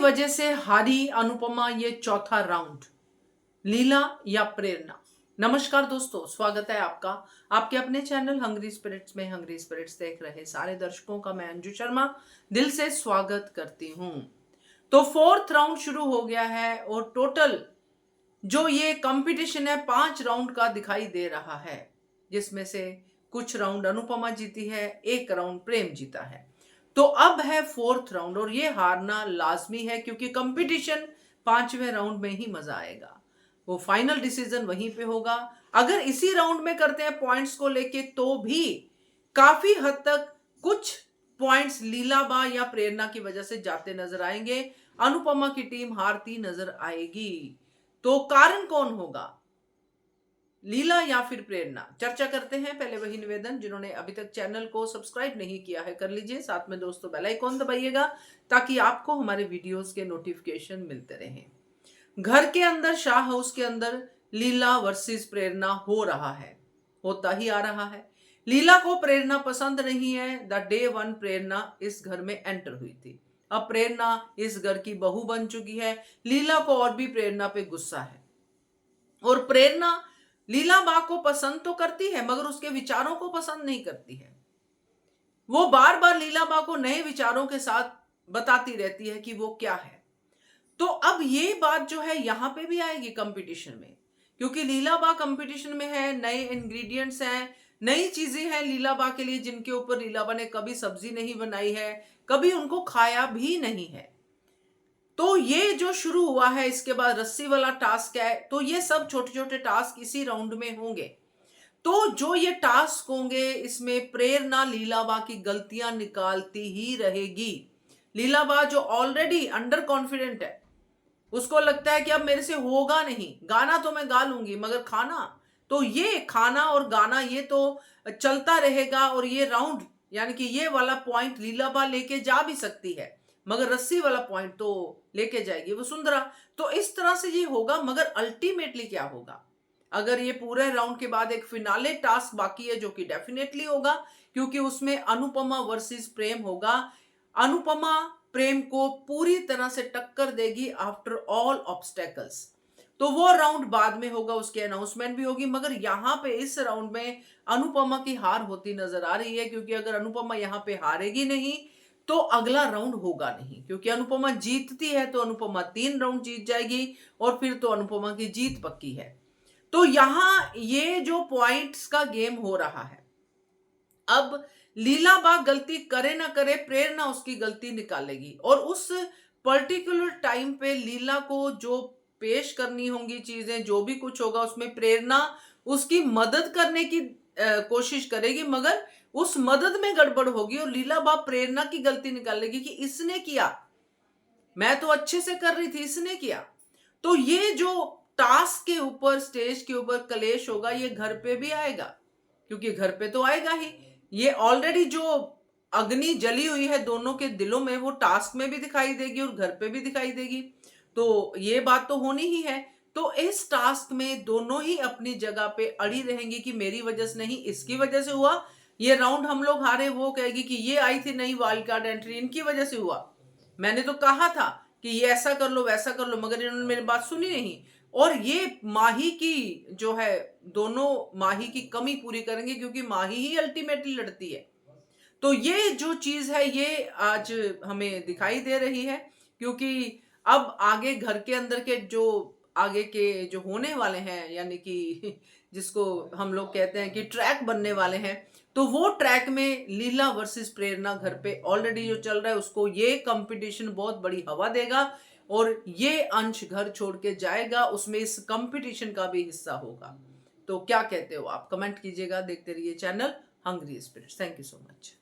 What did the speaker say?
वजह से हारी अनुपमा ये चौथा राउंड, लीला या प्रेरणा। नमस्कार दोस्तों, स्वागत है आपका आपके अपने चैनल हंग्री स्पिरिट्स में। हंग्री स्पिरिट्स देख रहे सारे दर्शकों का मैं अंजू शर्मा दिल से स्वागत करती हूं। तो फोर्थ राउंड शुरू हो गया है और टोटल जो ये कंपटीशन है 5 राउंड का दिखाई दे रहा है, जिसमें से कुछ राउंड अनुपमा जीती है, एक राउंड प्रेम जीता है। तो अब है फोर्थ राउंड और ये हारना लाजमी है क्योंकि कंपटीशन 5वें राउंड में ही मजा आएगा। वो फाइनल डिसीजन वहीं पे होगा। अगर इसी राउंड में करते हैं पॉइंट्स को लेके तो भी काफी हद तक कुछ पॉइंट्स लीलाबा या प्रेरणा की वजह से जाते नजर आएंगे, अनुपमा की टीम हारती नजर आएगी। तो कारण कौन होगा, लीला या फिर प्रेरणा? चर्चा करते हैं। पहले वही निवेदन, जिन्होंने अभी तक चैनल को सब्सक्राइब नहीं किया है कर लीजिए, साथ में दोस्तों बेल आइकॉन दबाइएगा ताकि आपको हमारे वीडियोस के नोटिफिकेशन मिलते रहें। घर के अंदर, शाह हाउस के अंदर लीला वर्सेस प्रेरणा हो रहा है, होता ही आ रहा है। लीला को प्रेरणा पसंद नहीं है। द डे 1 प्रेरणा इस घर में एंटर हुई थी। अब प्रेरणा इस घर की बहू बन चुकी है। लीला को और भी प्रेरणा पे गुस्सा है और प्रेरणा लीला बा को पसंद तो करती है मगर उसके विचारों को पसंद नहीं करती है। वो बार बार लीला बा को नए विचारों के साथ बताती रहती है कि वो क्या है। तो अब ये बात जो है यहां पे भी आएगी कंपटीशन में, क्योंकि लीला बा कंपटीशन में है। नए इंग्रेडिएंट्स हैं, नई चीजें हैं लीला बा के लिए, जिनके ऊपर लीला बा ने कभी सब्जी नहीं बनाई है, कभी उनको खाया भी नहीं है। तो ये जो शुरू हुआ है, इसके बाद रस्सी वाला टास्क है। तो ये सब छोटे छोटे टास्क इसी राउंड में होंगे। तो जो ये टास्क होंगे इसमें प्रेरणा लीलाबा की गलतियां निकालती ही रहेगी। लीलाबा जो ऑलरेडी अंडर कॉन्फिडेंट है, उसको लगता है कि अब मेरे से होगा नहीं, गाना तो मैं गा लूंगी मगर खाना, तो ये खाना और गाना ये तो चलता रहेगा। और ये राउंड यानी कि ये वाला पॉइंट लीलाबा लेके जा भी सकती है मगर रस्सी वाला पॉइंट तो लेके जाएगी वसुंधरा। तो इस तरह से ये होगा। मगर अल्टीमेटली क्या होगा, अगर ये पूरे राउंड के बाद एक फिनाले टास्क बाकी है जो कि डेफिनेटली होगा, क्योंकि उसमें अनुपमा वर्सेस प्रेम होगा। अनुपमा प्रेम को पूरी तरह से टक्कर देगी आफ्टर ऑल ऑब्स्टेकल्स। तो वो राउंड बाद में होगा, उसकी अनाउंसमेंट भी होगी। मगर यहाँ पे इस राउंड में अनुपमा की हार होती नजर आ रही है, क्योंकि अगर अनुपमा यहाँ पे हारेगी नहीं तो अगला राउंड होगा नहीं। क्योंकि अनुपमा जीतती है तो अनुपमा 3 राउंड जीत जाएगी और फिर तो अनुपमा की जीत पक्की है। तो यहां ये जो पॉइंट्स का गेम हो रहा है, अब लीलाबा गलती करे ना करे, प्रेरणा उसकी गलती निकालेगी और उस पर्टिकुलर टाइम पे लीला को जो पेश करनी होंगी चीजें, जो भी कुछ होगा उसमें प्रेरणा उसकी मदद करने की कोशिश करेगी। मगर उस मदद में गड़बड़ होगी और लीलाबा प्रेरणा की गलती निकालेगी कि इसने किया, मैं तो अच्छे से कर रही थी, इसने किया। तो ये जो टास्क के ऊपर, स्टेज के ऊपर कलेश होगा, ये घर पे भी आएगा, क्योंकि घर पे तो आएगा ही। ये ऑलरेडी जो अग्नि जली हुई है दोनों के दिलों में, वो टास्क में भी दिखाई देगी और घर पे भी दिखाई देगी। तो ये बात तो होनी ही है। तो इस टास्क में दोनों ही अपनी जगह पे अड़ी रहेंगी कि मेरी वजह से नहीं, इसकी वजह से हुआ। ये राउंड हम लोग हारे, वो कहेगी कि ये आई थी नई वाइल्ड कार्ड एंट्री, इनकी वजह से हुआ। मैंने तो कहा था कि ये ऐसा कर लो वैसा कर लो, मगर इन्होंने मेरी बात सुनी नहीं। और ये माही की जो है, दोनों माही की कमी पूरी करेंगे, क्योंकि माही ही अल्टीमेटली लड़ती है। तो ये जो चीज है ये आज हमें दिखाई दे रही है, क्योंकि अब आगे घर के अंदर के जो आगे के जो होने वाले हैं, यानी कि जिसको हम लोग कहते हैं कि ट्रैक बनने वाले हैं, तो वो ट्रैक में लीला वर्सेस प्रेरणा घर पे ऑलरेडी जो चल रहा है, उसको ये कंपटीशन बहुत बड़ी हवा देगा और ये अंश घर छोड़ के जाएगा, उसमें इस कंपटीशन का भी हिस्सा होगा। तो क्या कहते हो आप, कमेंट कीजिएगा। देखते रहिए channel hungry spirits. Thank you so much.